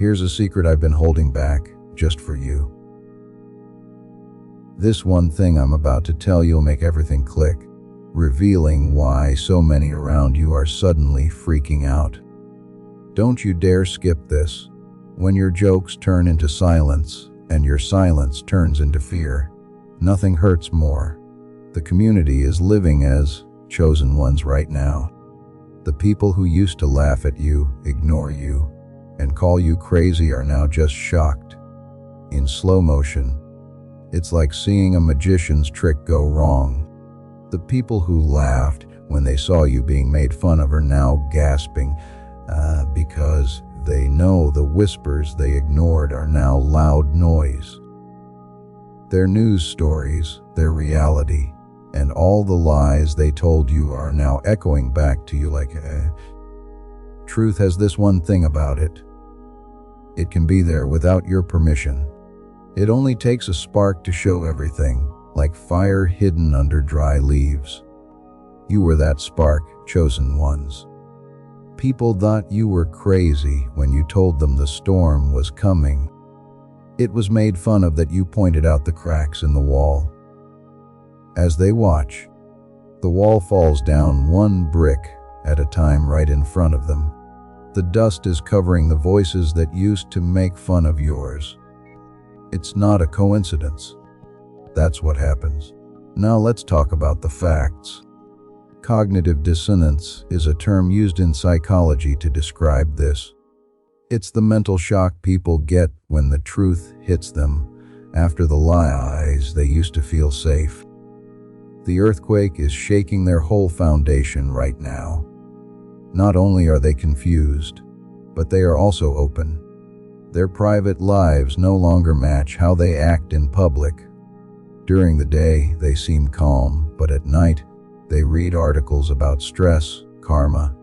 Here's a secret I've been holding back, just for you. This one thing I'm about to tell you'll make everything click, revealing why so many around you are suddenly freaking out. Don't you dare skip this. When your jokes turn into silence, and your silence turns into fear, nothing hurts more. The community is living as chosen ones right now. The people who used to laugh at you, ignore you, and call you crazy are now just shocked. In slow motion, it's like seeing a magician's trick go wrong. The people who laughed when they saw you being made fun of are now gasping, because they know the whispers they ignored are now loud noise. Their news stories, their reality, and all the lies they told you are now echoing back to you like, Truth has this one thing about it. It can be there without your permission. It only takes a spark to show everything, like fire hidden under dry leaves. You were that spark, chosen ones. People thought you were crazy when you told them the storm was coming. It was made fun of that you pointed out the cracks in the wall. As they watch, the wall falls down one brick at a time right in front of them. The dust is covering the voices that used to make fun of yours. It's not a coincidence. That's what happens. Now let's talk about the facts. Cognitive dissonance is a term used in psychology to describe this. It's the mental shock people get when the truth hits them after the lies they used to feel safe. The earthquake is shaking their whole foundation right now. Not only are they confused, but they are also open. Their private lives no longer match how they act in public. During the day, they seem calm, but at night, they read articles about stress, karma,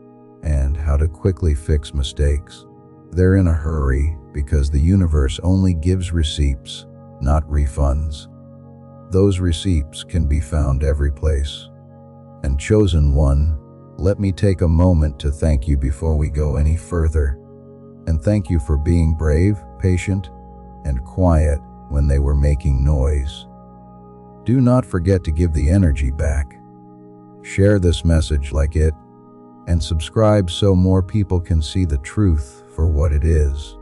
and how to quickly fix mistakes. They're in a hurry because the universe only gives receipts, not refunds. Those receipts can be found every place. And chosen one, let me take a moment to thank you before we go any further. And thank you for being brave, patient, and quiet when they were making noise. Do not forget to give the energy back. Share this message like it, and subscribe so more people can see the truth for what it is.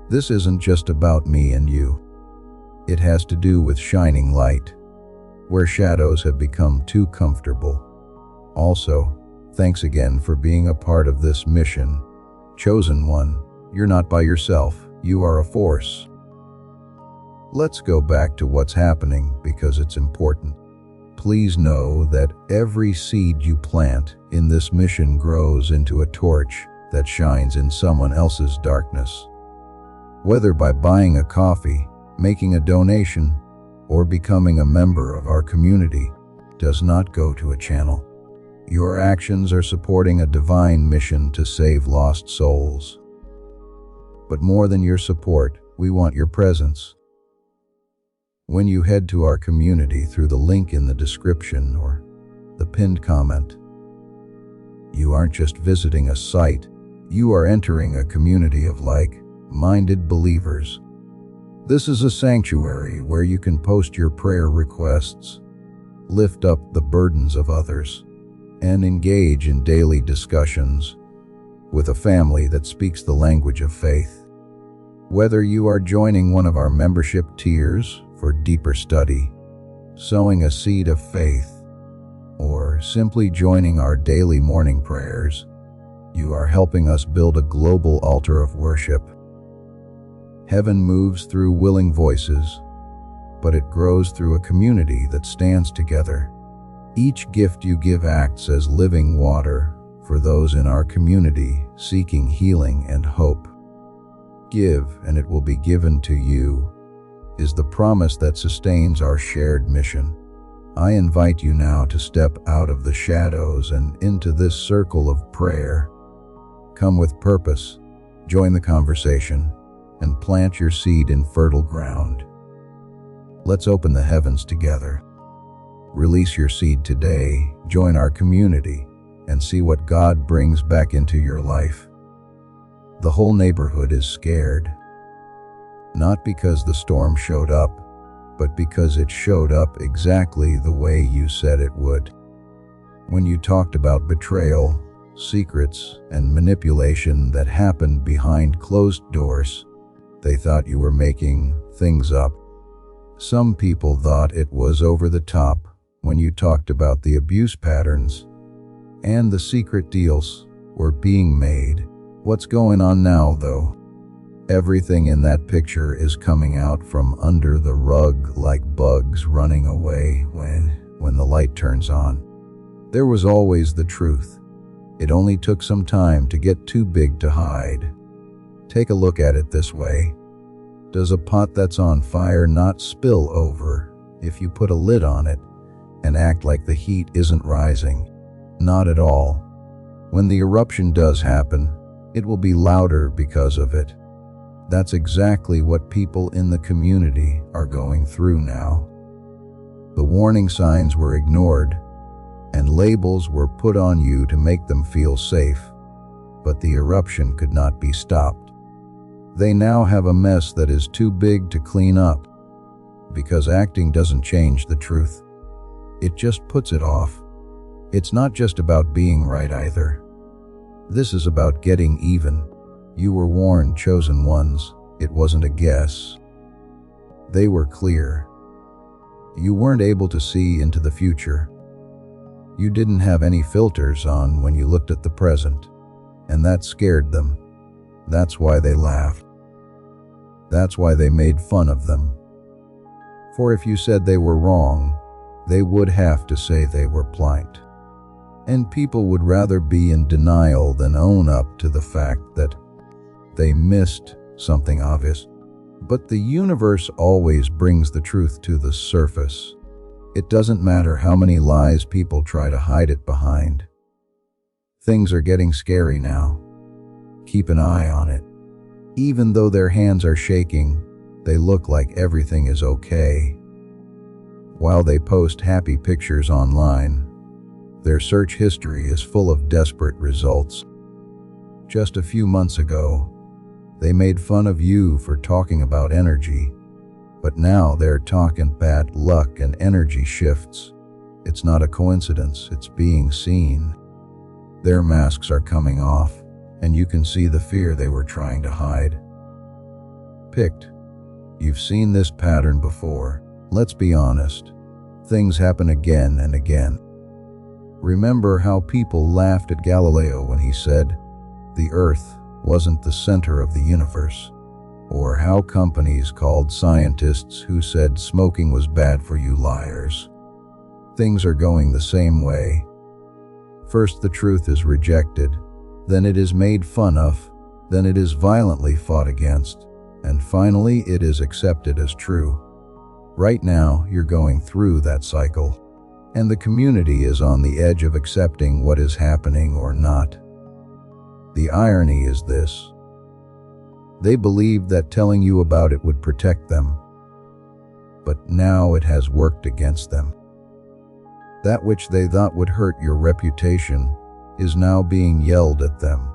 This isn't just about me and you. It has to do with shining light, where shadows have become too comfortable. Also, thanks again for being a part of this mission. Chosen one, you're not by yourself, you are a force. Let's go back to what's happening because it's important. Please know that every seed you plant in this mission grows into a torch that shines in someone else's darkness. Whether by buying a coffee, making a donation, or becoming a member of our community, does not go to a channel. Your actions are supporting a divine mission to save lost souls. But more than your support, we want your presence. When you head to our community through the link in the description or the pinned comment, you aren't just visiting a site, you are entering a community of like-minded believers. This is a sanctuary where you can post your prayer requests, lift up the burdens of others, and engage in daily discussions with a family that speaks the language of faith. Whether you are joining one of our membership tiers for deeper study, sowing a seed of faith, or simply joining our daily morning prayers, you are helping us build a global altar of worship. Heaven moves through willing voices, but it grows through a community that stands together. Each gift you give acts as living water for those in our community seeking healing and hope. Give, and it will be given to you, is the promise that sustains our shared mission. I invite you now to step out of the shadows and into this circle of prayer. Come with purpose, join the conversation, and plant your seed in fertile ground. Let's open the heavens together. Release your seed today, join our community, and see what God brings back into your life. The whole neighborhood is scared. Not because the storm showed up, but because it showed up exactly the way you said it would. When you talked about betrayal, secrets, and manipulation that happened behind closed doors, they thought you were making things up. Some people thought it was over the top when you talked about the abuse patterns and the secret deals were being made. What's going on now, though? Everything in that picture is coming out from under the rug like bugs running away when the light turns on. There was always the truth. It only took some time to get too big to hide. Take a look at it this way. Does a pot that's on fire not spill over if you put a lid on it and act like the heat isn't rising? Not at all. When the eruption does happen, it will be louder because of it. That's exactly what people in the community are going through now. The warning signs were ignored, and labels were put on you to make them feel safe, but the eruption could not be stopped. They now have a mess that is too big to clean up, because acting doesn't change the truth. It just puts it off. It's not just about being right either. This is about getting even. You were warned, chosen ones. It wasn't a guess. They were clear. You weren't able to see into the future. You didn't have any filters on when you looked at the present, and that scared them. That's why they laughed. That's why they made fun of them. For if you said they were wrong, they would have to say they were blind. And people would rather be in denial than own up to the fact that they missed something obvious. But the universe always brings the truth to the surface. It doesn't matter how many lies people try to hide it behind. Things are getting scary now. Keep an eye on it. Even though their hands are shaking, they look like everything is okay. While they post happy pictures online, their search history is full of desperate results. Just a few months ago, they made fun of you for talking about energy, but now they're talking bad luck and energy shifts. It's not a coincidence, it's being seen. Their masks are coming off, and you can see the fear they were trying to hide. Picked. You've seen this pattern before. Let's be honest. Things happen again and again. Remember how people laughed at Galileo when he said, the Earth wasn't the center of the universe, or how companies called scientists who said smoking was bad for you liars. Things are going the same way. First the truth is rejected, then it is made fun of, then it is violently fought against, and finally it is accepted as true. Right now you're going through that cycle, and the community is on the edge of accepting what is happening or not. The irony is this. They believed that telling you about it would protect them, but now it has worked against them. That which they thought would hurt your reputation is now being yelled at them.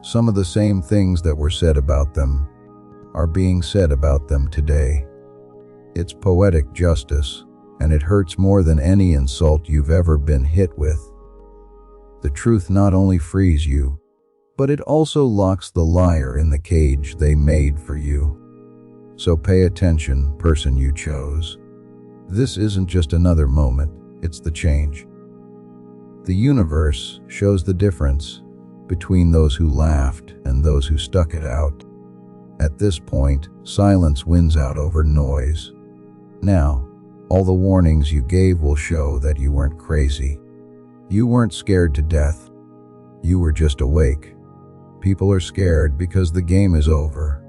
Some of the same things that were said about them are being said about them today. It's poetic justice, and it hurts more than any insult you've ever been hit with. The truth not only frees you, but it also locks the liar in the cage they made for you. So pay attention, person you chose. This isn't just another moment, it's the change. The universe shows the difference between those who laughed and those who stuck it out. At this point, silence wins out over noise. Now, all the warnings you gave will show that you weren't crazy. You weren't scared to death. You were just awake. People are scared because the game is over.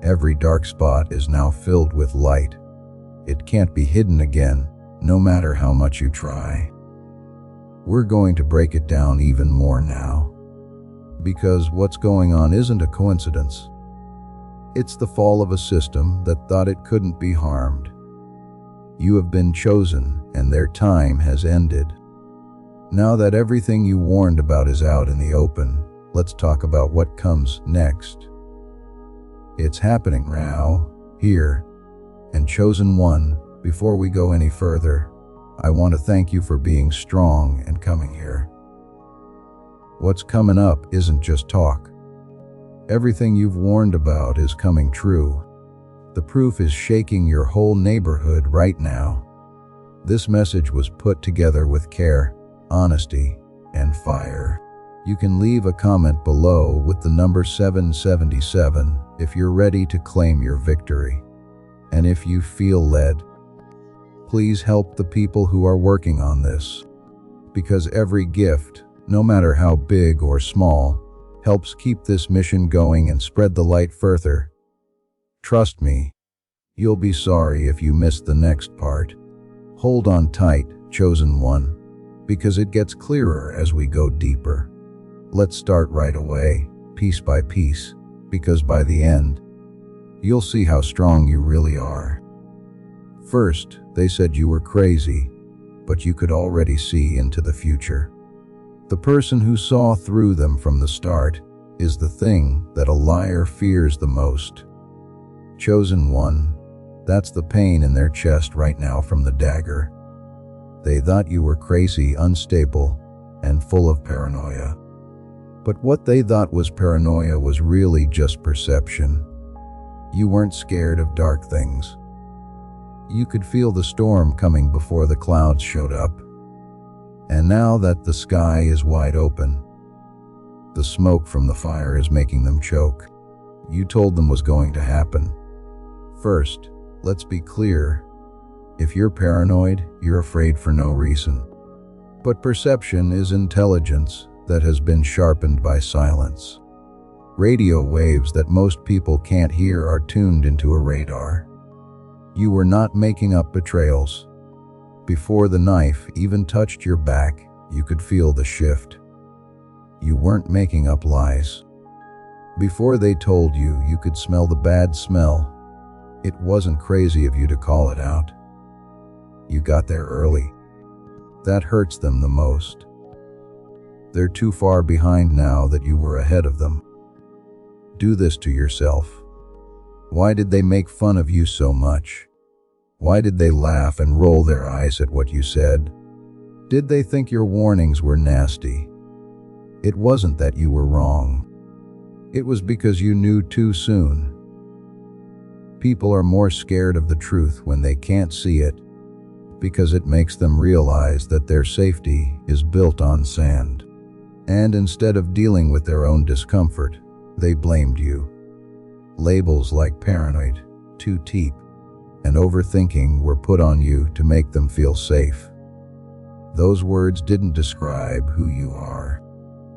Every dark spot is now filled with light. It can't be hidden again, no matter how much you try. We're going to break it down even more now, because what's going on isn't a coincidence. It's the fall of a system that thought it couldn't be harmed. You have been chosen, and their time has ended. Now that everything you warned about is out in the open, let's talk about what comes next. It's happening now, here, and Chosen One, before we go any further, I want to thank you for being strong and coming here. What's coming up isn't just talk. Everything you've warned about is coming true. The proof is shaking your whole neighborhood right now. This message was put together with care, honesty, and fire. You can leave a comment below with the number 777 if you're ready to claim your victory. And if you feel led, please help the people who are working on this. Because every gift, no matter how big or small, helps keep this mission going and spread the light further. Trust me, you'll be sorry if you miss the next part. Hold on tight, Chosen One, because it gets clearer as we go deeper. Let's start right away, piece by piece, because by the end, you'll see how strong you really are. First, they said you were crazy, but you could already see into the future. The person who saw through them from the start is the thing that a liar fears the most. Chosen One, that's the pain in their chest right now from the dagger. They thought you were crazy, unstable, and full of paranoia. But what they thought was paranoia was really just perception. You weren't scared of dark things. You could feel the storm coming before the clouds showed up. And now that the sky is wide open, the smoke from the fire is making them choke. You told them was going to happen. First, let's be clear. If you're paranoid, you're afraid for no reason. But perception is intelligence that has been sharpened by silence. Radio waves that most people can't hear are tuned into a radar. You were not making up betrayals. Before the knife even touched your back, you could feel the shift. You weren't making up lies. Before they told you, you could smell the bad smell. It wasn't crazy of you to call it out. You got there early. That hurts them the most. They're too far behind now that you were ahead of them. Do this to yourself. Why did they make fun of you so much? Why did they laugh and roll their eyes at what you said? Did they think your warnings were nasty? It wasn't that you were wrong. It was because you knew too soon. People are more scared of the truth when they can't see it, because it makes them realize that their safety is built on sand. And instead of dealing with their own discomfort, they blamed you. Labels like paranoid, too deep, and overthinking were put on you to make them feel safe. Those words didn't describe who you are.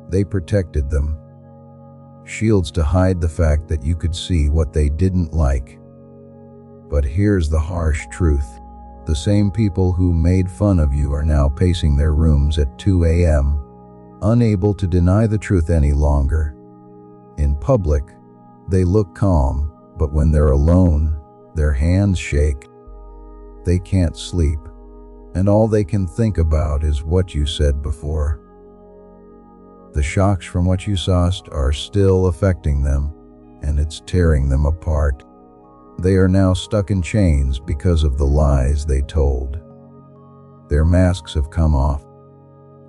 They protected them. Shields to hide the fact that you could see what they didn't like. But here's the harsh truth. The same people who made fun of you are now pacing their rooms at 2 a.m., unable to deny the truth any longer. In public, they look calm, but when they're alone, their hands shake. They can't sleep, and all they can think about is what you said before. The shocks from what you saw are still affecting them, and it's tearing them apart. They are now stuck in chains because of the lies they told. Their masks have come off,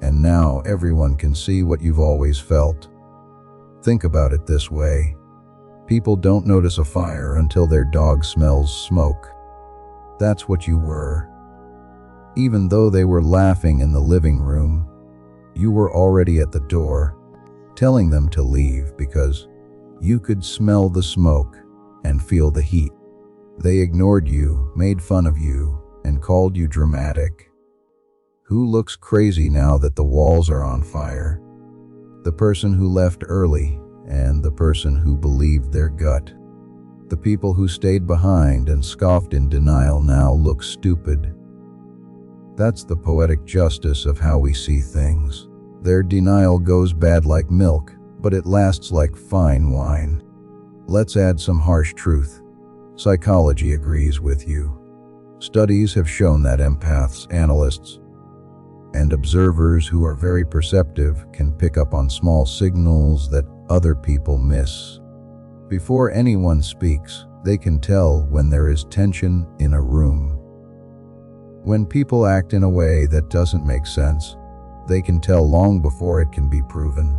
and now everyone can see what you've always felt. Think about it this way. People don't notice a fire until their dog smells smoke. That's what you were. Even though they were laughing in the living room, you were already at the door, telling them to leave because you could smell the smoke and feel the heat. They ignored you, made fun of you, and called you dramatic. Who looks crazy now that the walls are on fire? The person who left early and the person who believed their gut. The people who stayed behind and scoffed in denial now look stupid. That's the poetic justice of how we see things. Their denial goes bad like milk, but it lasts like fine wine. Let's add some harsh truth. Psychology agrees with you. Studies have shown that empaths, analysts, And observers who are very perceptive can pick up on small signals that other people miss. Before anyone speaks, they can tell when there is tension in a room. When people act in a way that doesn't make sense, they can tell long before it can be proven.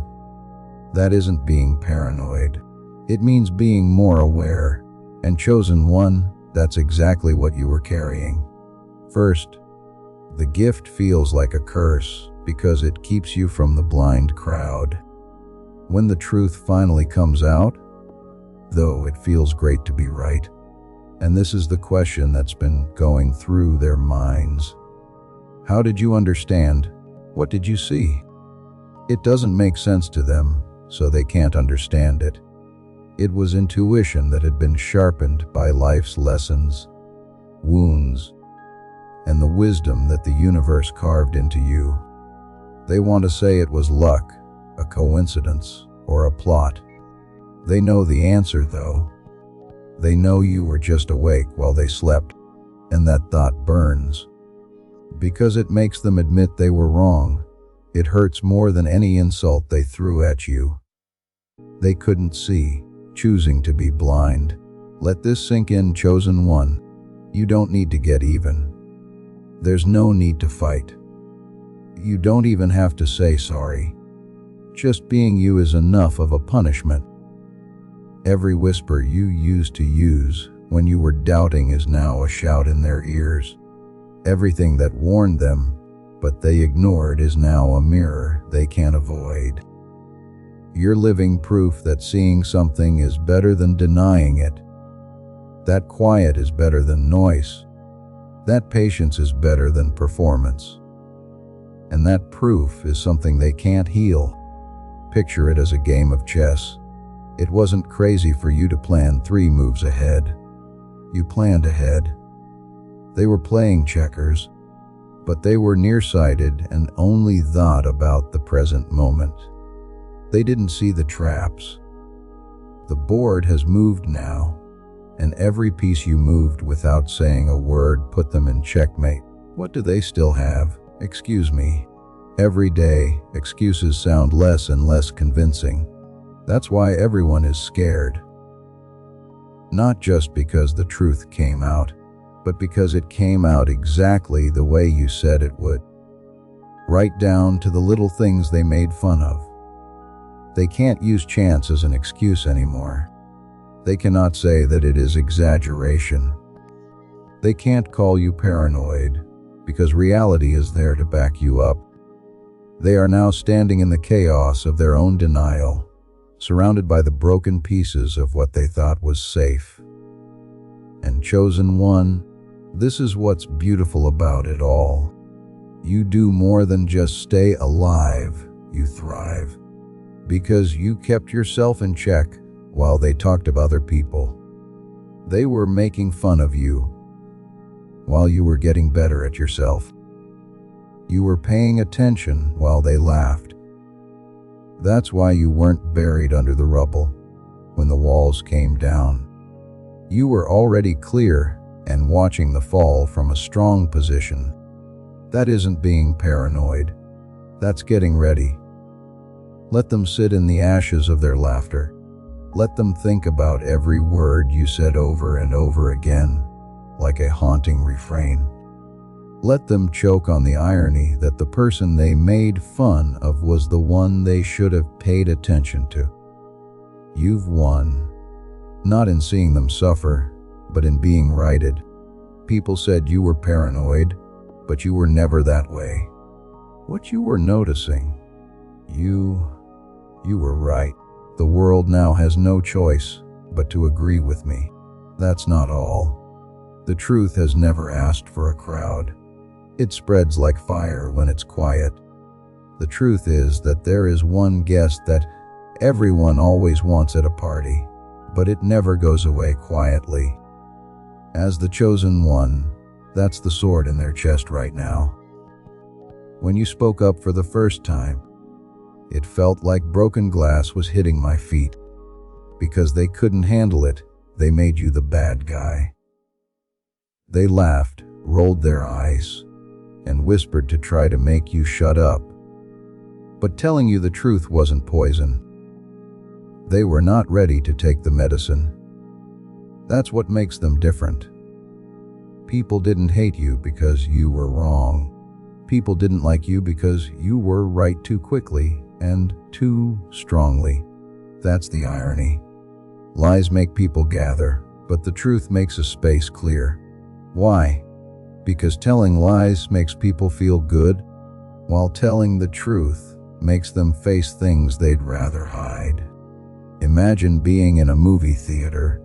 That isn't being paranoid. It means being more aware. And chosen one, that's exactly what you were carrying. First, the gift feels like a curse because it keeps you from the blind crowd. When the truth finally comes out, though, it feels great to be right. And this is the question that's been going through their minds. How did you understand? What did you see? It doesn't make sense to them, so they can't understand it. It was intuition that had been sharpened by life's lessons, wounds, and the wisdom that the universe carved into you. They want to say it was luck, a coincidence, or a plot. They know the answer, though. They know you were just awake while they slept, and that thought burns. Because it makes them admit they were wrong. It hurts more than any insult they threw at you. They couldn't see, choosing to be blind. Let this sink in, chosen one. You don't need to get even. There's no need to fight. You don't even have to say sorry. Just being you is enough of a punishment. Every whisper you used to use when you were doubting is now a shout in their ears. Everything that warned them, but they ignored, is now a mirror they can't avoid. You're living proof that seeing something is better than denying it. That quiet is better than noise. That patience is better than performance. And that proof is something they can't heal. Picture it as a game of chess. It wasn't crazy for you to plan 3 moves ahead. You planned ahead. They were playing checkers, but they were nearsighted and only thought about the present moment. They didn't see the traps. The board has moved now, and every piece you moved without saying a word put them in checkmate. What do they still have? Excuse me. Every day, excuses sound less and less convincing. That's why everyone is scared. Not just because the truth came out, but because it came out exactly the way you said it would. Right down to the little things they made fun of. They can't use chance as an excuse anymore. They cannot say that it is exaggeration. They can't call you paranoid, because reality is there to back you up. They are now standing in the chaos of their own denial, surrounded by the broken pieces of what they thought was safe. And chosen one, this is what's beautiful about it all. You do more than just stay alive, you thrive. Because you kept yourself in check while they talked of other people. They were making fun of you while you were getting better at yourself. You were paying attention while they laughed. That's why you weren't buried under the rubble when the walls came down. You were already clear and watching the fall from a strong position. That isn't being paranoid. That's getting ready. Let them sit in the ashes of their laughter. Let them think about every word you said over and over again, like a haunting refrain. Let them choke on the irony that the person they made fun of was the one they should have paid attention to. You've won, not in seeing them suffer, but in being righted. People said you were paranoid, but you were never that way. What you were noticing, you were right. The world now has no choice but to agree with me. That's not all. The truth has never asked for a crowd. It spreads like fire when it's quiet. The truth is that there is one guest that everyone always wants at a party, but it never goes away quietly. As the chosen one, that's the sword in their chest right now. When you spoke up for the first time, it felt like broken glass was hitting my feet. Because they couldn't handle it, they made you the bad guy. They laughed, rolled their eyes, and whispered to try to make you shut up. But telling you the truth wasn't poison. They were not ready to take the medicine. That's what makes them different. People didn't hate you because you were wrong. People didn't like you because you were right too quickly and too strongly. That's the irony. Lies make people gather, but the truth makes a space clear. Why? Because telling lies makes people feel good, while telling the truth makes them face things they'd rather hide. Imagine being in a movie theater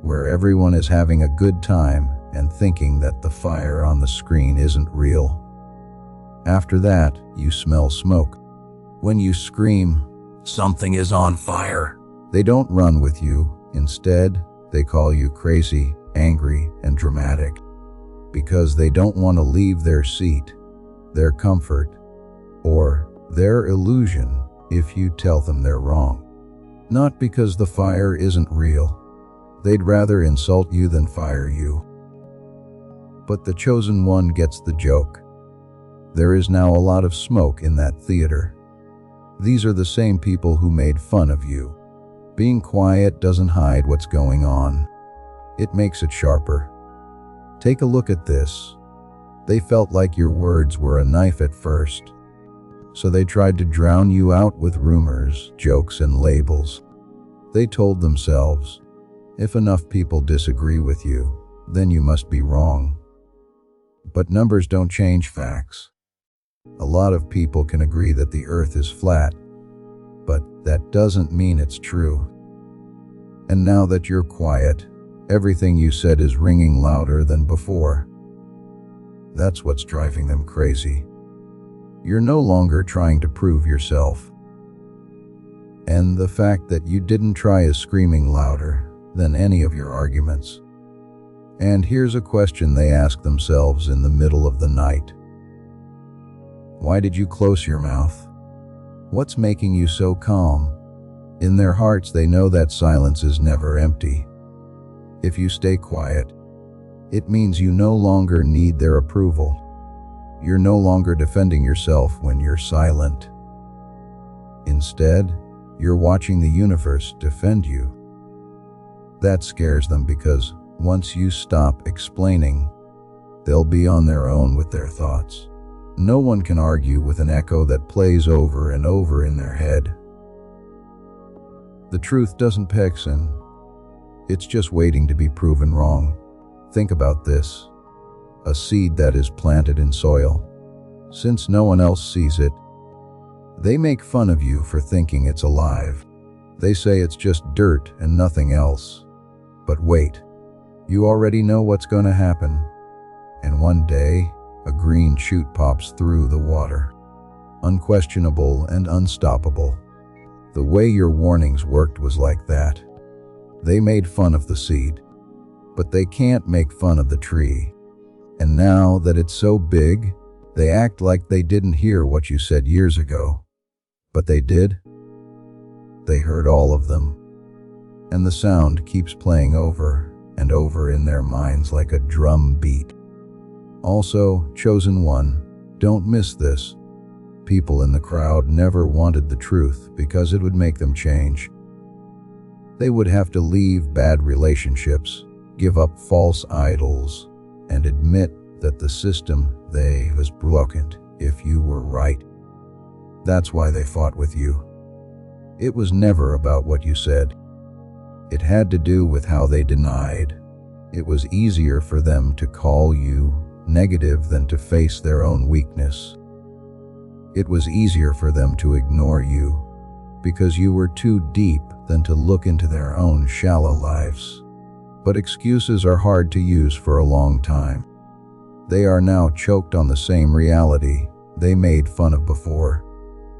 where everyone is having a good time and thinking that the fire on the screen isn't real. After that, you smell smoke. When you scream, "Something is on fire," they don't run with you. Instead, they call you crazy, angry, and dramatic, because they don't want to leave their seat, their comfort, or their illusion if you tell them they're wrong. Not because the fire isn't real. They'd rather insult you than fire you. But the chosen one gets the joke. There is now a lot of smoke in that theater. These are the same people who made fun of you. Being quiet doesn't hide what's going on. It makes it sharper. Take a look at this. They felt like your words were a knife at first. So they tried to drown you out with rumors, jokes, and labels. They told themselves, if enough people disagree with you, then you must be wrong. But numbers don't change facts. A lot of people can agree that the earth is flat, but that doesn't mean it's true. And now that you're quiet, everything you said is ringing louder than before. That's what's driving them crazy. You're no longer trying to prove yourself. And the fact that you didn't try is screaming louder than any of your arguments. And here's a question they ask themselves in the middle of the night. Why did you close your mouth? What's making you so calm? In their hearts, they know that silence is never empty. If you stay quiet, it means you no longer need their approval. You're no longer defending yourself when you're silent. Instead, you're watching the universe defend you. That scares them because once you stop explaining, they'll be on their own with their thoughts. No one can argue with an echo that plays over and over in their head. The truth doesn't pexin. It's just waiting to be proven wrong. Think about this. A seed that is planted in soil. Since no one else sees it, they make fun of you for thinking it's alive. They say it's just dirt and nothing else. But wait, you already know what's going to happen. And one day, a green shoot pops through the water. Unquestionable and unstoppable. The way your warnings worked was like that. They made fun of the seed, but they can't make fun of the tree. And now that it's so big, they act like they didn't hear what you said years ago. But they did. They heard all of them. And the sound keeps playing over and over in their minds like a drum beat. Also, chosen one, don't miss this. People in the crowd never wanted the truth because it would make them change. They would have to leave bad relationships, give up false idols, and admit that the system they was broken if you were right. That's why they fought with you. It was never about what you said. It had to do with how they denied. It was easier for them to call you negative than to face their own weakness. It was easier for them to ignore you because you were too deep than to look into their own shallow lives. But excuses are hard to use for a long time. They are now choked on the same reality they made fun of before.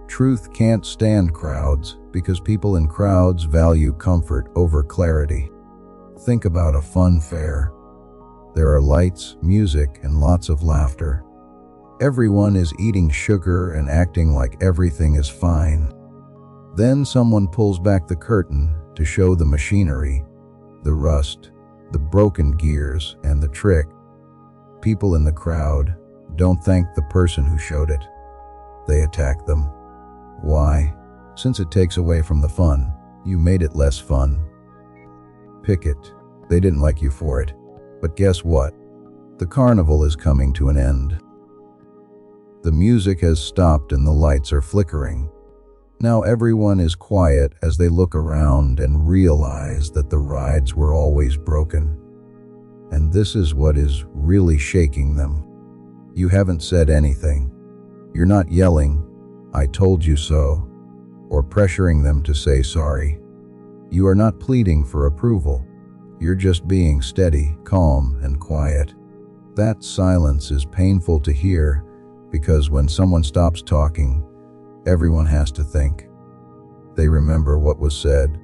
Truth can't stand crowds because people in crowds value comfort over clarity. Think about a fun fair. There are lights, music, and lots of laughter. Everyone is eating sugar and acting like everything is fine. Then someone pulls back the curtain to show the machinery, the rust, the broken gears, and the trick. People in the crowd Don't thank the person who showed it. They attack them. Why? Since it takes away from the fun, you made it less fun. Pick it. They didn't like you for it. But guess what? The carnival is coming to an end. The music has stopped and the lights are flickering. Now everyone is quiet as they look around and realize that the rides were always broken. And this is what is really shaking them. You haven't said anything. You're not yelling, "I told you so," or pressuring them to say sorry. You are not pleading for approval. You're just being steady, calm, and quiet. That silence is painful to hear because when someone stops talking, everyone has to think. They remember what was said.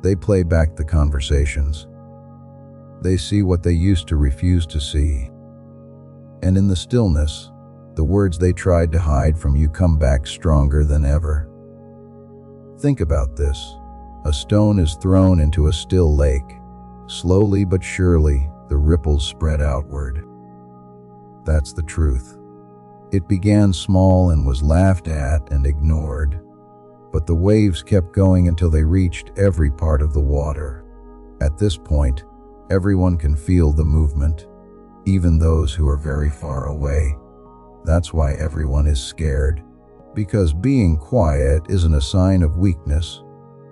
They play back the conversations. They see what they used to refuse to see. And in the stillness, the words they tried to hide from you come back stronger than ever. Think about this. A stone is thrown into a still lake. Slowly but surely, the ripples spread outward. That's the truth. It began small and was laughed at and ignored. But the waves kept going until they reached every part of the water. At this point, everyone can feel the movement, even those who are very far away. That's why everyone is scared. Because being quiet isn't a sign of weakness,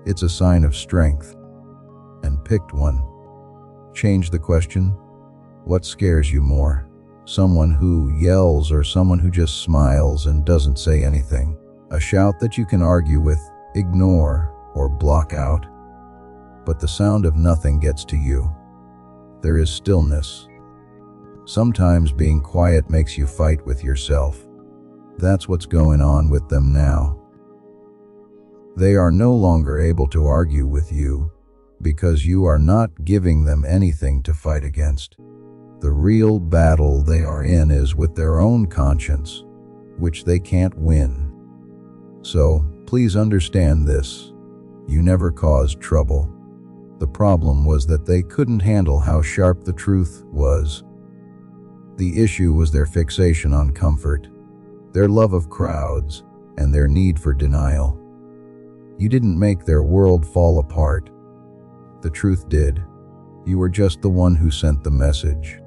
it's a sign of strength. And picked one. Change the question. What scares you more? Someone who yells or someone who just smiles and doesn't say anything? A shout that you can argue with, ignore, or block out. But the sound of nothing gets to you. There is stillness. Sometimes being quiet makes you fight with yourself. That's what's going on with them now. They are no longer able to argue with you because you are not giving them anything to fight against. The real battle they are in is with their own conscience, which they can't win. So, please understand this. You never caused trouble. The problem was that they couldn't handle how sharp the truth was. The issue was their fixation on comfort, their love of crowds, and their need for denial. You didn't make their world fall apart. The truth did. You were just the one who sent the message.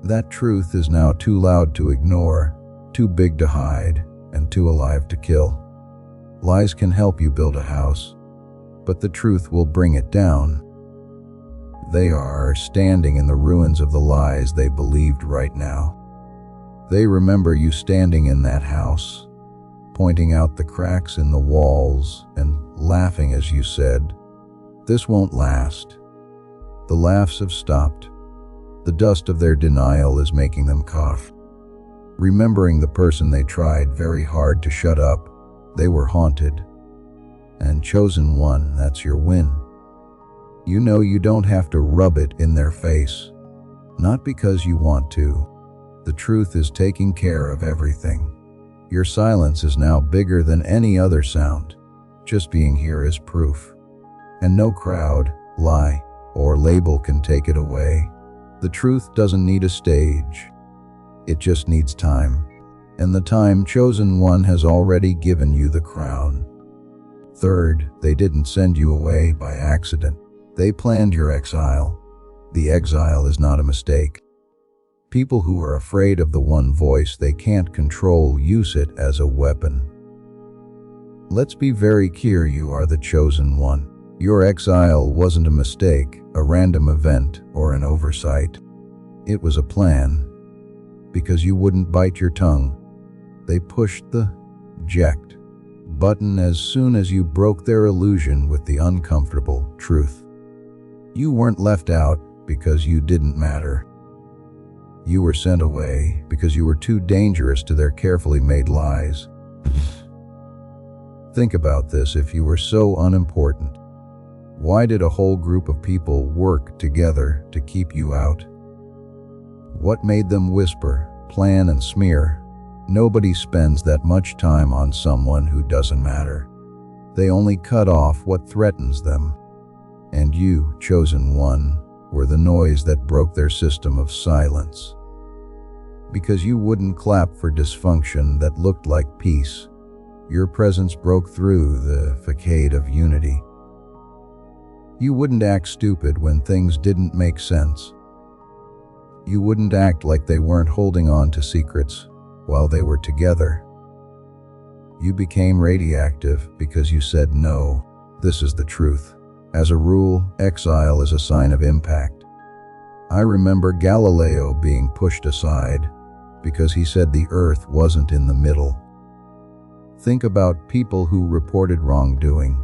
That truth is now too loud to ignore, too big to hide, and too alive to kill. Lies can help you build a house, but the truth will bring it down. They are standing in the ruins of the lies they believed right now. They remember you standing in that house, pointing out the cracks in the walls and laughing as you said, "This won't last." The laughs have stopped. The dust of their denial is making them cough. Remembering the person they tried very hard to shut up, they were haunted. And chosen one, that's your win. You know you don't have to rub it in their face. Not because you want to. The truth is taking care of everything. Your silence is now bigger than any other sound. Just being here is proof. And no crowd, lie, or label can take it away. The truth doesn't need a stage. It just needs time. And the time chosen one has already given you the crown. Third, they didn't send you away by accident. They planned your exile. The exile is not a mistake. People who are afraid of the one voice they can't control use it as a weapon. Let's be very clear, you are the chosen one. Your exile wasn't a mistake, a random event, or an oversight. It was a plan. Because you wouldn't bite your tongue, they pushed the eject button as soon as you broke their illusion with the uncomfortable truth. You weren't left out because you didn't matter. You were sent away because you were too dangerous to their carefully made lies. Think about this. If you were so unimportant, why did a whole group of people work together to keep you out? What made them whisper, plan, and smear? Nobody spends that much time on someone who doesn't matter. They only cut off what threatens them. And you, chosen one, were the noise that broke their system of silence. because you wouldn't clap for dysfunction that looked like peace. Your presence broke through the facade of unity. You wouldn't act stupid when things didn't make sense. You wouldn't act like they weren't holding on to secrets while they were together. You became radioactive because you said, no, this is the truth. As a rule, exile is a sign of impact. I remember Galileo being pushed aside because he said the earth wasn't in the middle. Think about people who reported wrongdoing,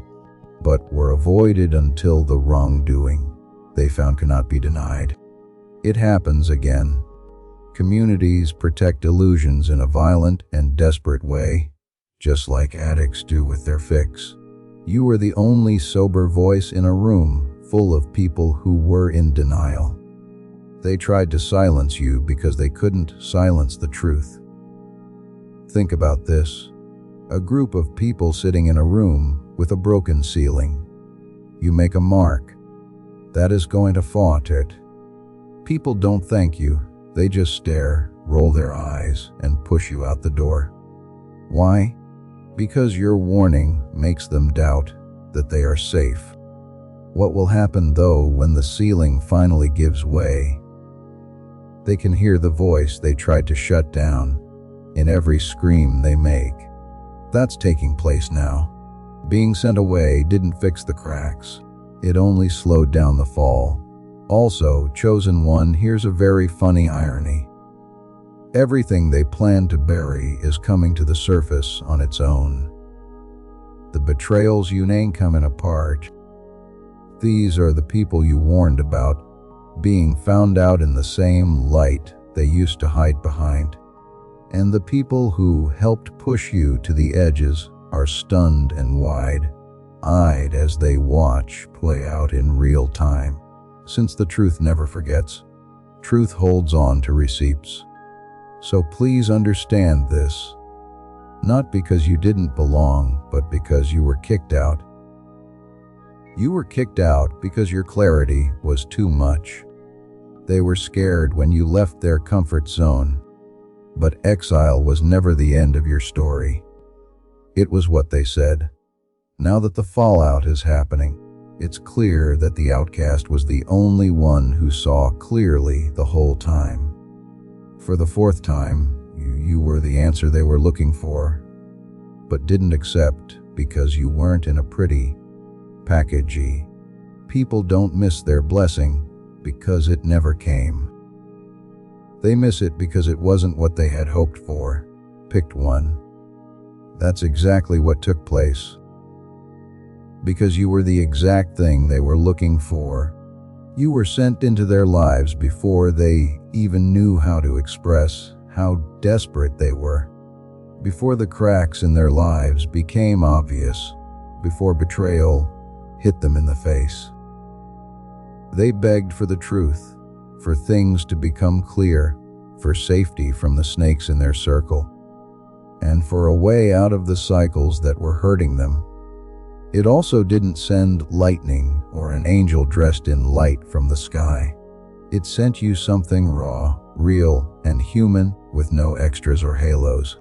but were avoided until the wrongdoing they found cannot be denied. It happens again. Communities protect illusions in a violent and desperate way, just like addicts do with their fix. You were the only sober voice in a room full of people who were in denial. They tried to silence you because they couldn't silence the truth. Think about this. A group of people sitting in a room with a broken ceiling. You make a mark. That is going to falter. People don't thank you. They just stare, roll their eyes, and push you out the door. Why? Because your warning makes them doubt that they are safe. What will happen, though, when the ceiling finally gives way? They can hear the voice they tried to shut down in every scream they make. That's taking place now. Being sent away didn't fix the cracks. It only slowed down the fall. Also, chosen one, here's a very funny irony. Everything they planned to bury is coming to the surface on its own. The betrayals you ain't coming apart. These are the people you warned about, being found out in the same light they used to hide behind. And the people who helped push you to the edges are stunned and wide-eyed as they watch play out in real time. Since the truth never forgets, truth holds on to receipts. So please understand this, not because you didn't belong, but because you were kicked out. You were kicked out because your clarity was too much. They were scared when you left their comfort zone. But exile was never the end of your story. It was what they said. Now that the fallout is happening, it's clear that the outcast was the only one who saw clearly the whole time. For the fourth time, you were the answer they were looking for, but didn't accept because you weren't in a pretty package. People don't miss their blessing because it never came. They miss it because it wasn't what they had hoped for. Picked one. That's exactly what took place. Because you were the exact thing they were looking for. You were sent into their lives before they even knew how to express how desperate they were. Before the cracks in their lives became obvious. Before betrayal hit them in the face. They begged for the truth, for things to become clear, for safety from the snakes in their circle, and for a way out of the cycles that were hurting them. It also didn't send lightning or an angel dressed in light from the sky. It sent you something raw, real, and human with no extras or halos.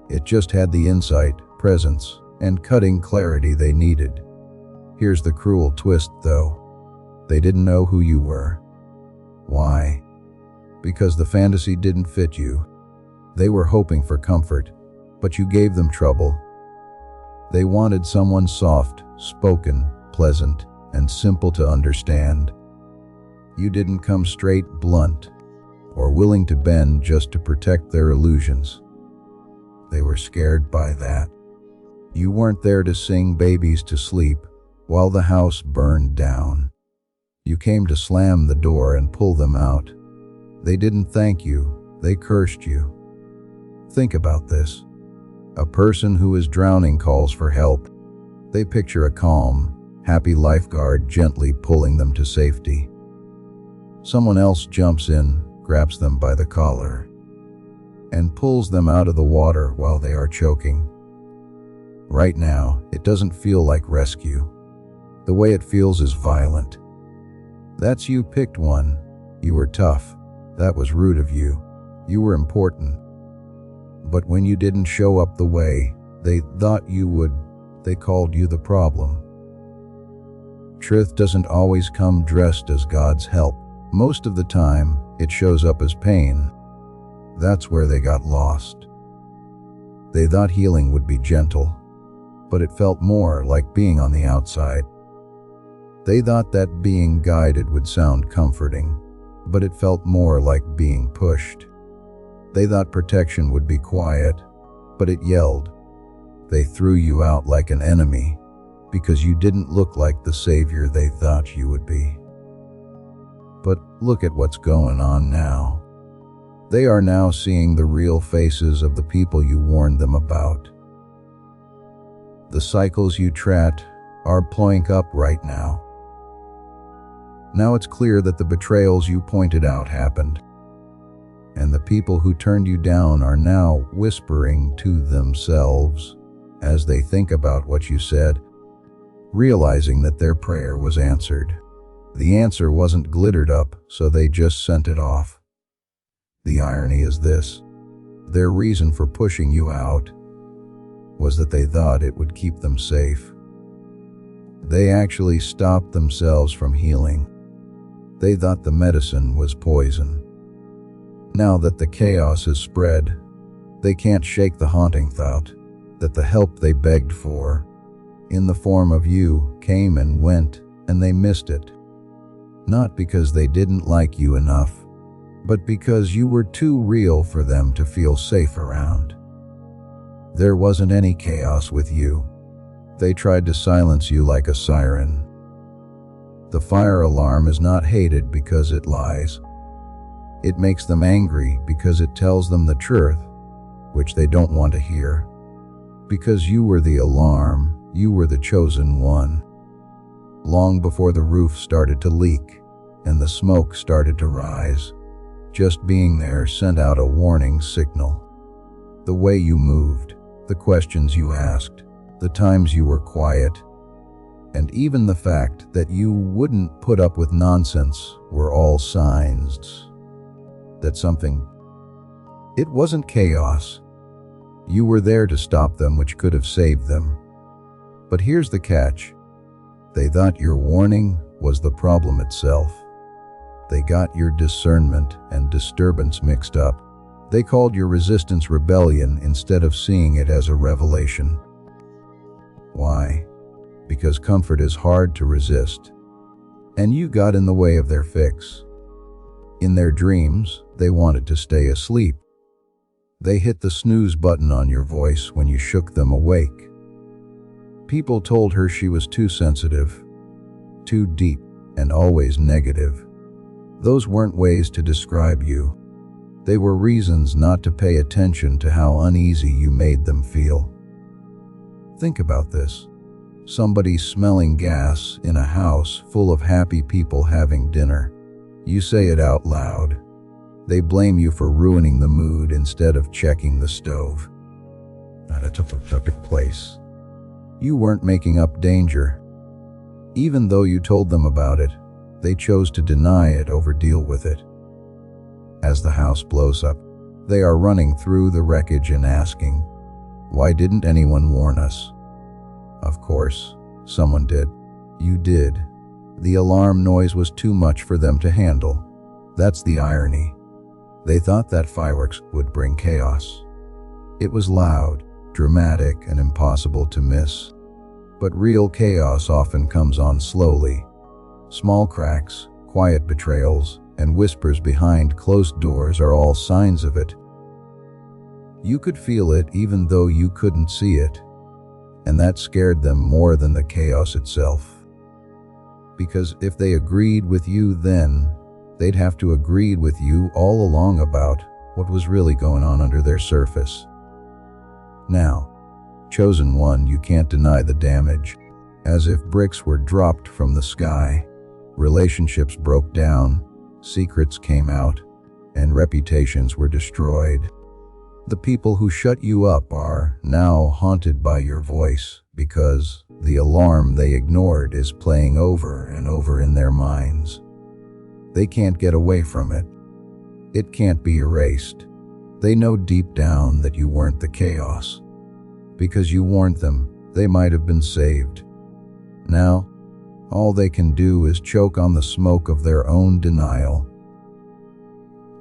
It just had the insight, presence, and cutting clarity they needed. Here's the cruel twist, though. They didn't know who you were. Why? Because the fantasy didn't fit you. They were hoping for comfort, but you gave them trouble. They wanted someone soft, spoken, pleasant, and simple to understand. You didn't come straight, blunt, or willing to bend just to protect their illusions. They were scared by that. You weren't there to sing babies to sleep while the house burned down. You came to slam the door and pull them out. They didn't thank you, they cursed you. Think about this. A person who is drowning calls for help. They picture a calm, happy lifeguard gently pulling them to safety. Someone else jumps in, grabs them by the collar, and pulls them out of the water while they are choking. Right now, it doesn't feel like rescue. The way it feels is violent. That's you picked one. You were tough. That was rude of you. You were important. But when you didn't show up the way they thought you would, they called you the problem. Truth doesn't always come dressed as God's help. Most of the time, it shows up as pain. That's where they got lost. They thought healing would be gentle, but it felt more like being on the outside. They thought that being guided would sound comforting, but it felt more like being pushed. They thought protection would be quiet, but it yelled. They threw you out like an enemy because you didn't look like the savior they thought you would be. But look at what's going on now. They are now seeing the real faces of the people you warned them about. The cycles you trapped are blowing up right now. Now it's clear that the betrayals you pointed out happened, and the people who turned you down are now whispering to themselves as they think about what you said, realizing that their prayer was answered. The answer wasn't glittered up, so they just sent it off. The irony is this: their reason for pushing you out was that they thought it would keep them safe. They actually stopped themselves from healing. They thought the medicine was poison. Now that the chaos has spread, they can't shake the haunting thought that the help they begged for, in the form of you, came and went, and they missed it. Not because they didn't like you enough, but because you were too real for them to feel safe around. There wasn't any chaos with you. They tried to silence you like a siren. The fire alarm is not hated because it lies. It makes them angry because it tells them the truth, which they don't want to hear. Because you were the alarm, you were the chosen one. Long before the roof started to leak and the smoke started to rise, just being there sent out a warning signal. The way you moved, the questions you asked, the times you were quiet, and even the fact that you wouldn't put up with nonsense were all signs that something. It wasn't chaos. You were there to stop them, which could have saved them. But here's the catch. They thought your warning was the problem itself. They got your discernment and disturbance mixed up. They called your resistance rebellion instead of seeing it as a revelation. Why? Because comfort is hard to resist, and you got in the way of their fix. In their dreams, they wanted to stay asleep. They hit the snooze button on your voice when you shook them awake. People told her she was too sensitive, too deep, and always negative. Those weren't ways to describe you. They were reasons not to pay attention to how uneasy you made them feel. Think about this. Somebody smelling gas in a house full of happy people having dinner. You say it out loud. They blame you for ruining the mood instead of checking the stove. That's a perfect place. You weren't making up danger. Even though you told them about it, they chose to deny it over deal with it. As the house blows up, they are running through the wreckage and asking, "Why didn't anyone warn us?" Of course, someone did. You did. The alarm noise was too much for them to handle. That's the irony. They thought that fireworks would bring chaos. It was loud, dramatic, and impossible to miss. But real chaos often comes on slowly. Small cracks, quiet betrayals, and whispers behind closed doors are all signs of it. You could feel it even though you couldn't see it, and that scared them more than the chaos itself. Because if they agreed with you then, they'd have to agree with you all along about what was really going on under their surface. Now, chosen one, you can't deny the damage. As if bricks were dropped from the sky, relationships broke down, secrets came out, and reputations were destroyed. The people who shut you up are now haunted by your voice because the alarm they ignored is playing over and over in their minds. They can't get away from it. It can't be erased. They know deep down that you weren't the chaos. Because you warned them, they might have been saved. Now, all they can do is choke on the smoke of their own denial.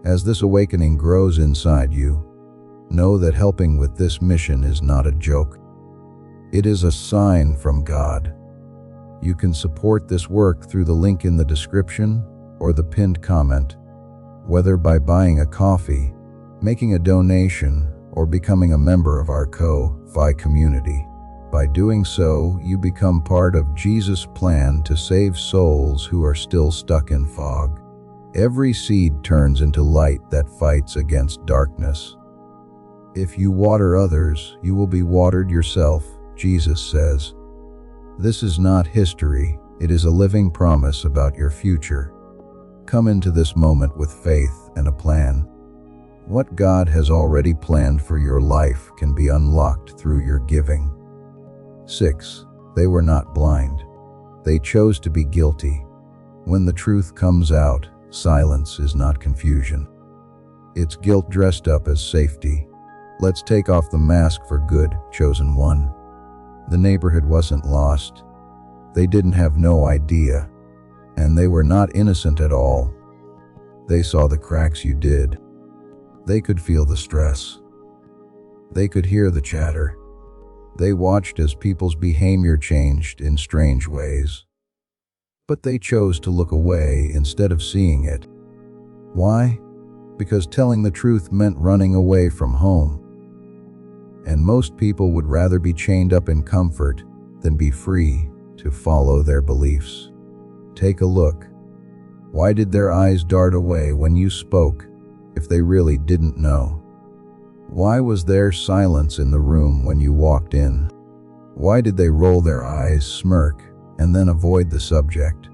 As this awakening grows inside you, know that helping with this mission is not a joke. It is a sign from God. You can support this work through the link in the description or the pinned comment, whether by buying a coffee, making a donation, or becoming a member of our Ko-Fi community. By doing so, you become part of Jesus' plan to save souls who are still stuck in fog. Every seed turns into light that fights against darkness. If you water others, you will be watered yourself, Jesus says. This is not history, it is a living promise about your future. Come into this moment with faith and a plan. What God has already planned for your life can be unlocked through your giving. 6. They were not blind. They chose to be guilty. When the truth comes out, silence is not confusion. It's guilt dressed up as safety. Let's take off the mask for good, chosen one. The neighborhood wasn't lost. They didn't have no idea. And they were not innocent at all. They saw the cracks you did. They could feel the stress. They could hear the chatter. They watched as people's behavior changed in strange ways. But they chose to look away instead of seeing it. Why? Because telling the truth meant running away from home. And most people would rather be chained up in comfort than be free to follow their beliefs. Take a look. Why did their eyes dart away when you spoke if they really didn't know? Why was there silence in the room when you walked in? Why did they roll their eyes, smirk, and then avoid the subject?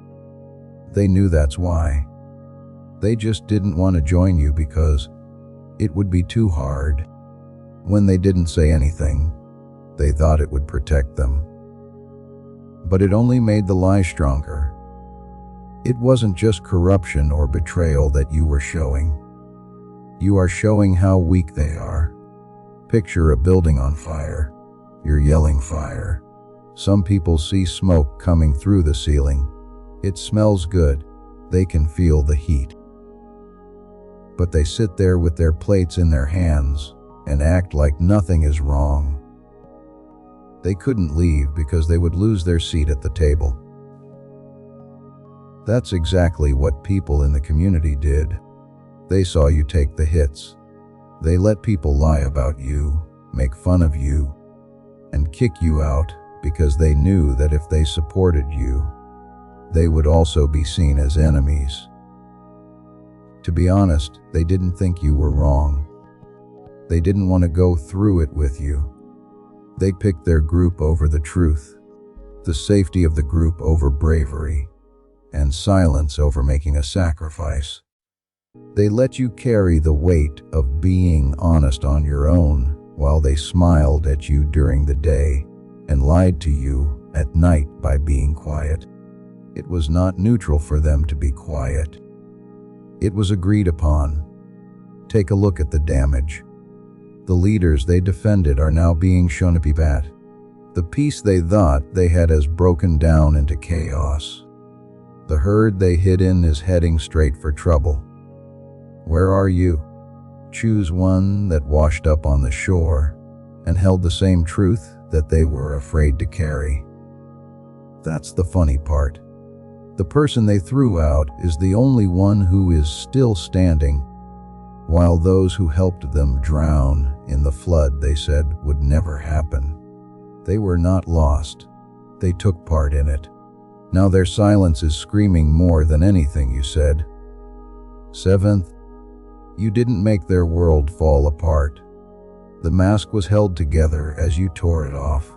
They knew that's why. They just didn't want to join you because it would be too hard. When they didn't say anything, they thought it would protect them. But it only made the lie stronger. It wasn't just corruption or betrayal that you were showing. You are showing how weak they are. Picture a building on fire. You're yelling fire. Some people see smoke coming through the ceiling. It smells good. They can feel the heat. But they sit there with their plates in their hands and act like nothing is wrong. They couldn't leave because they would lose their seat at the table. That's exactly what people in the community did. They saw you take the hits. They let people lie about you, make fun of you, and kick you out because they knew that if they supported you, they would also be seen as enemies. To be honest, they didn't think you were wrong. They didn't want to go through it with you. They picked their group over the truth, the safety of the group over bravery, and silence over making a sacrifice. They let you carry the weight of being honest on your own while they smiled at you during the day and lied to you at night by being quiet. It was not neutral for them to be quiet. It was agreed upon. Take a look at the damage. The leaders they defended are now being shown to be bad. The peace they thought they had has broken down into chaos. The herd they hid in is heading straight for trouble. Where are you? Choose one that washed up on the shore and held the same truth that they were afraid to carry. That's the funny part. The person they threw out is the only one who is still standing, while those who helped them drown in the flood they said would never happen. They were not lost. They took part in it. Now their silence is screaming more than anything you said. 7th, you didn't make their world fall apart. The mask was held together as you tore it off.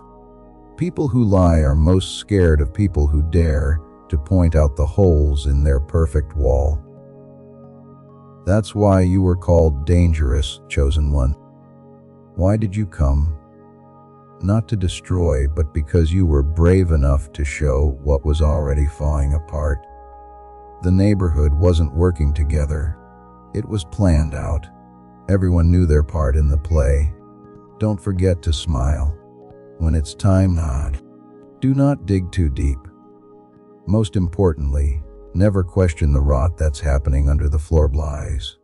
People who lie are most scared of people who dare to point out the holes in their perfect wall. That's why you were called dangerous, chosen one. Why did you come? Not to destroy, but because you were brave enough to show what was already falling apart. The neighborhood wasn't working together. It was planned out. Everyone knew their part in the play. Don't forget to smile. When it's time, nod. Do not dig too deep. Most importantly, never question the rot that's happening under the floorboards.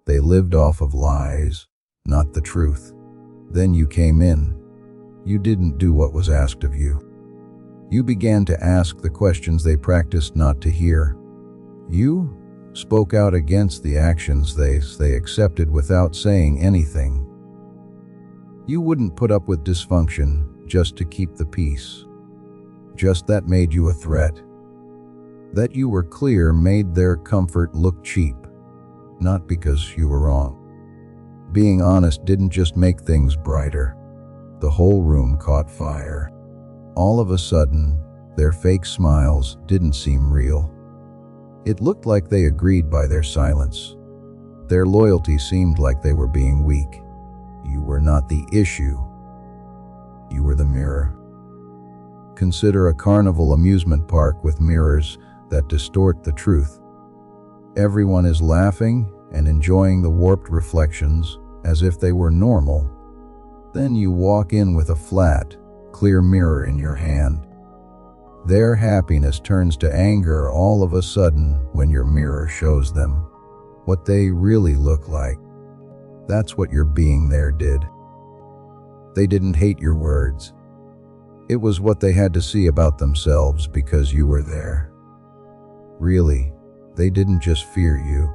They lived off of lies, not the truth. Then you came in. You didn't do what was asked of you. You began to ask the questions they practiced not to hear. You spoke out against the actions they accepted without saying anything. You wouldn't put up with dysfunction just to keep the peace. Just that made you a threat. That you were clear made their comfort look cheap, not because you were wrong. Being honest didn't just make things brighter. The whole room caught fire. All of a sudden, their fake smiles didn't seem real. It looked like they agreed by their silence. Their loyalty seemed like they were being weak. You were not the issue. You were the mirror. Consider a carnival amusement park with mirrors that distort the truth. Everyone is laughing and enjoying the warped reflections as if they were normal. Then you walk in with a flat, clear mirror in your hand. Their happiness turns to anger all of a sudden when your mirror shows them what they really look like. That's what your being there did. They didn't hate your words. It was what they had to see about themselves because you were there. Really, they didn't just fear you.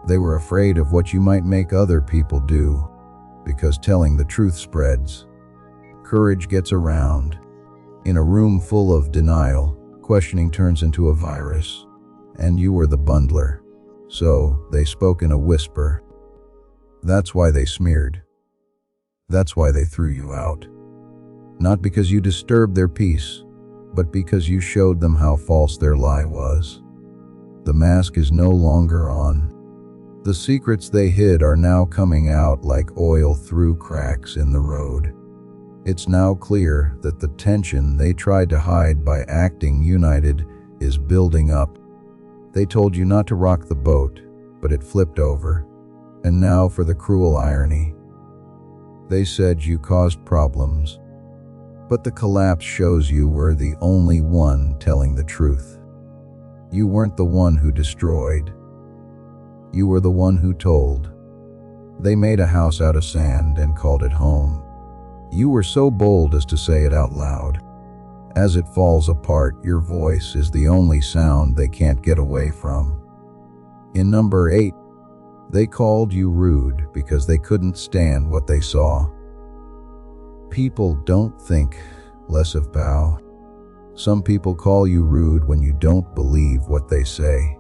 They were afraid of what you might make other people do, because telling the truth spreads. Courage gets around. In a room full of denial, questioning turns into a virus. And you were the bundler. So they spoke in a whisper. That's why they smeared. That's why they threw you out. Not because you disturbed their peace, but because you showed them how false their lie was. The mask is no longer on. The secrets they hid are now coming out like oil through cracks in the road. It's now clear that the tension they tried to hide by acting united is building up. They told you not to rock the boat, but it flipped over. And now for the cruel irony. They said you caused problems, but the collapse shows you were the only one telling the truth. You weren't the one who destroyed. You were the one who told. They made a house out of sand and called it home. You were so bold as to say it out loud. As it falls apart, your voice is the only sound they can't get away from. In number 8, they called you rude because they couldn't stand what they saw. People don't think less of Bao. Some people call you rude when you don't believe what they say.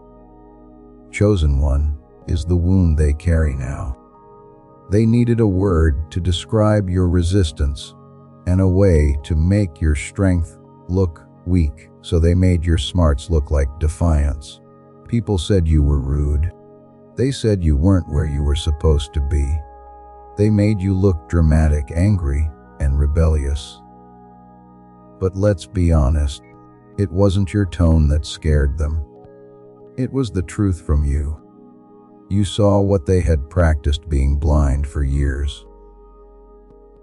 Chosen one is the wound they carry now. They needed a word to describe your resistance and a way to make your strength look weak, so they made your smarts look like defiance. People said you were rude. They said you weren't where you were supposed to be. They made you look dramatic, angry, and rebellious. But let's be honest, it wasn't your tone that scared them. It was the truth from you. You saw what they had practiced being blind for years.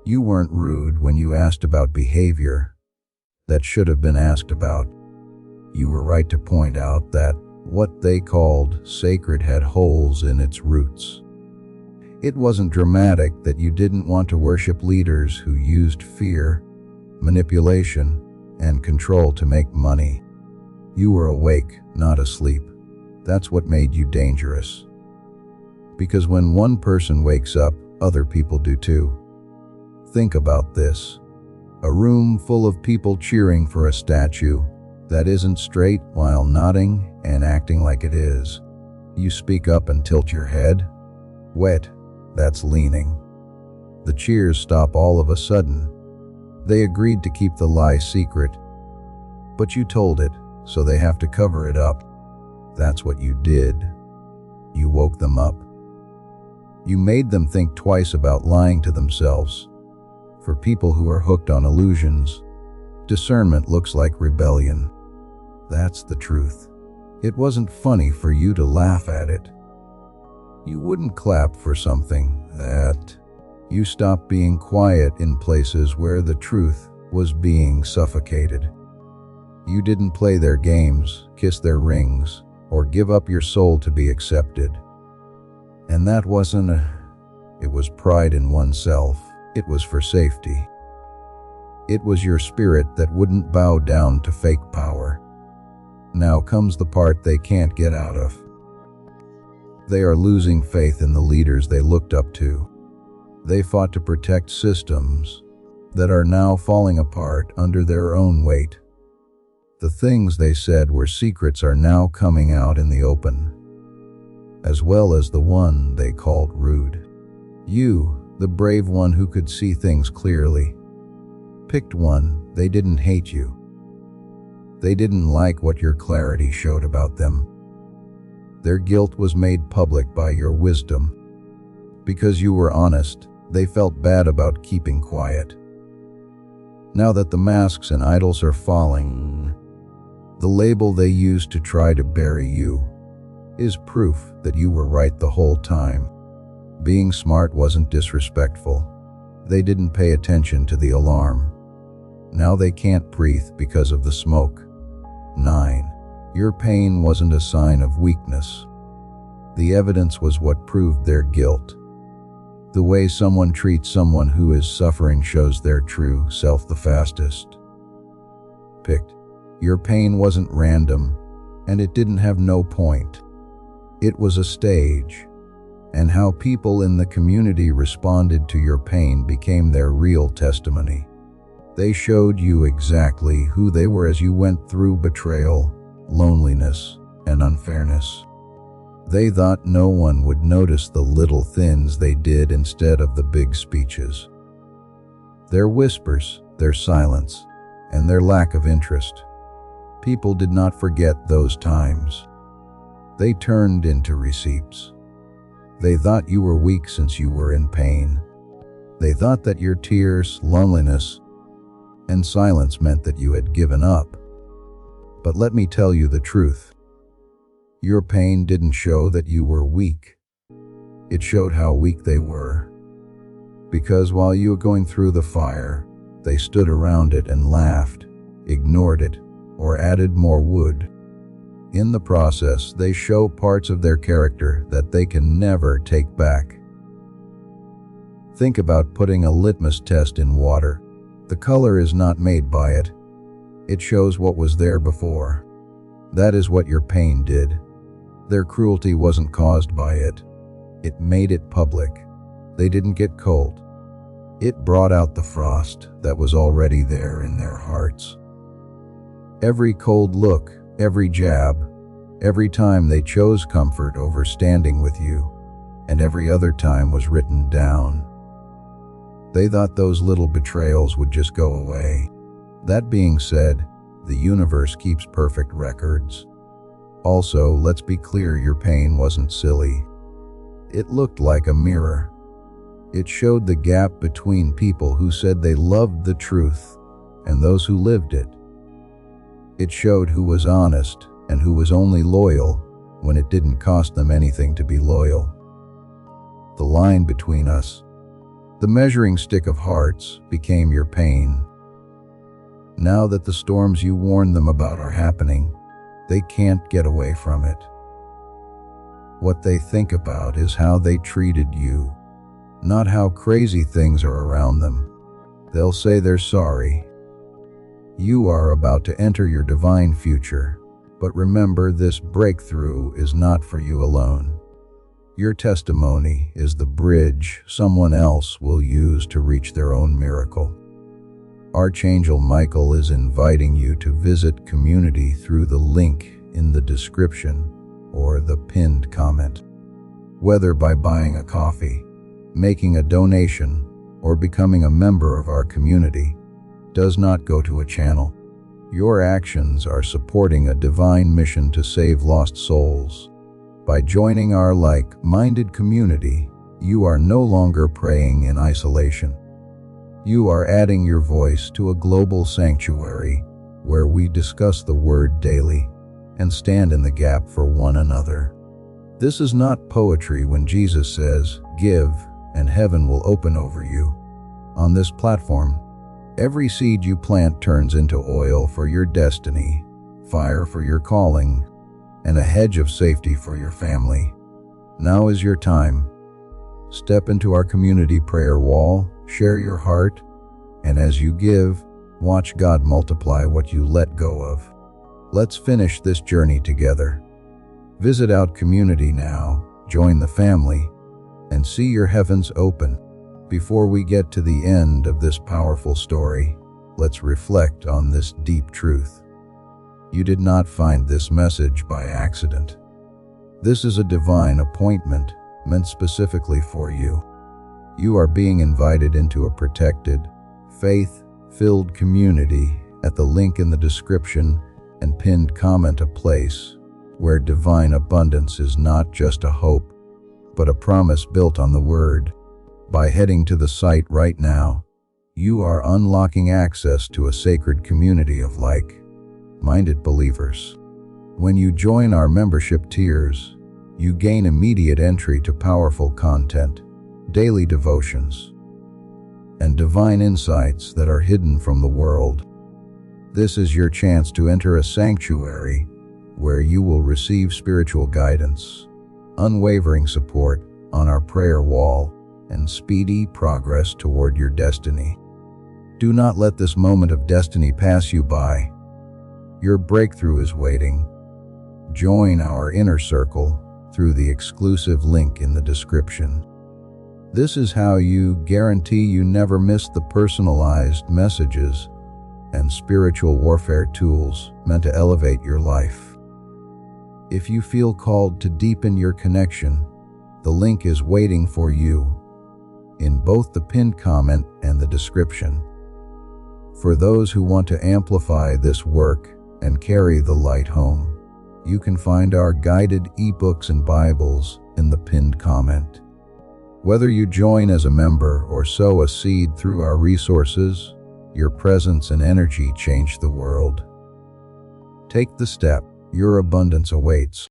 You weren't rude when you asked about behavior that should have been asked about. You were right to point out that what they called sacred had holes in its roots. It wasn't dramatic that you didn't want to worship leaders who used fear, manipulation, and control to make money. You were awake, not asleep. That's what made you dangerous. Because when one person wakes up, other people do too. Think about this. A room full of people cheering for a statue that isn't straight while nodding and acting like it is. You speak up and tilt your head. Wet, that's leaning. The cheers stop all of a sudden. They agreed to keep the lie secret, but you told it, so they have to cover it up. That's what you did. You woke them up. You made them think twice about lying to themselves. For people who are hooked on illusions, discernment looks like rebellion. That's the truth. It wasn't funny for you to laugh at it. You wouldn't clap for something that you stopped being quiet in places where the truth was being suffocated. You didn't play their games, kiss their rings, or give up your soul to be accepted. And that it was pride in oneself. It was for safety. It was your spirit that wouldn't bow down to fake power. Now comes the part they can't get out of. They are losing faith in the leaders they looked up to. They fought to protect systems that are now falling apart under their own weight. The things they said were secrets are now coming out in the open, as well as the one they called rude. You, the brave one who could see things clearly, picked one. They didn't hate you. They didn't like what your clarity showed about them. Their guilt was made public by your wisdom. Because you were honest, they felt bad about keeping quiet. Now that the masks and idols are falling, the label they used to try to bury you is proof that you were right the whole time. Being smart wasn't disrespectful. They didn't pay attention to the alarm. Now they can't breathe because of the smoke. 9. Your pain wasn't a sign of weakness. The evidence was what proved their guilt. The way someone treats someone who is suffering shows their true self the fastest. Picked. Your pain wasn't random, and it didn't have no point. It was a stage, and how people in the community responded to your pain became their real testimony. They showed you exactly who they were as you went through betrayal, loneliness, and unfairness. They thought no one would notice the little things they did instead of the big speeches. Their whispers, their silence, and their lack of interest. People did not forget those times. They turned into receipts. They thought you were weak since you were in pain. They thought that your tears, loneliness, and silence meant that you had given up. But let me tell you the truth. Your pain didn't show that you were weak. It showed how weak they were. Because while you were going through the fire, they stood around it and laughed, ignored it, or added more wood. In the process, they show parts of their character that they can never take back. Think about putting a litmus test in water. The color is not made by it. It shows what was there before. That is what your pain did. Their cruelty wasn't caused by it. It made it public. They didn't get cold. It brought out the frost that was already there in their hearts. Every cold look, every jab, every time they chose comfort over standing with you, and every other time was written down. They thought those little betrayals would just go away. That being said, the universe keeps perfect records. Also, let's be clear, your pain wasn't silly. It looked like a mirror. It showed the gap between people who said they loved the truth and those who lived it. It showed who was honest and who was only loyal when it didn't cost them anything to be loyal. The line between us, the measuring stick of hearts, became your pain. Now that the storms you warned them about are happening, they can't get away from it. What they think about is how they treated you, not how crazy things are around them. They'll say they're sorry. You are about to enter your divine future, but remember, this breakthrough is not for you alone. Your testimony is the bridge someone else will use to reach their own miracle. Archangel Michael is inviting you to visit community through the link in the description or the pinned comment. Whether by buying a coffee, making a donation, or becoming a member of our community, does not go to a channel. Your actions are supporting a divine mission to save lost souls. By joining our like-minded community, you are no longer praying in isolation. You are adding your voice to a global sanctuary where we discuss the word daily and stand in the gap for one another. This is not poetry when Jesus says, "Give, and heaven will open over you." On this platform, every seed you plant turns into oil for your destiny, fire for your calling, and a hedge of safety for your family. Now is your time. Step into our community prayer wall, share your heart, and as you give, watch God multiply what you let go of. Let's finish this journey together. Visit Out Community now, join the family, and see your heavens open. Before we get to the end of this powerful story, let's reflect on this deep truth. You did not find this message by accident. This is a divine appointment meant specifically for you. You are being invited into a protected, faith-filled community at the link in the description and pinned comment, a place where divine abundance is not just a hope, but a promise built on the Word. By heading to the site right now, you are unlocking access to a sacred community of like-minded believers. When you join our membership tiers, you gain immediate entry to powerful content, daily devotions, and divine insights that are hidden from the world. This is your chance to enter a sanctuary where you will receive spiritual guidance, unwavering support on our prayer wall, and speedy progress toward your destiny. Do not let this moment of destiny pass you by. Your breakthrough is waiting. Join our inner circle through the exclusive link in the description. This is how you guarantee you never miss the personalized messages and spiritual warfare tools meant to elevate your life. If you feel called to deepen your connection, the link is waiting for you in both the pinned comment and the description. For those who want to amplify this work and carry the light home, you can find our guided ebooks and Bibles in the pinned comment. Whether you join as a member or sow a seed through our resources, your presence and energy change the world. Take the step, your abundance awaits.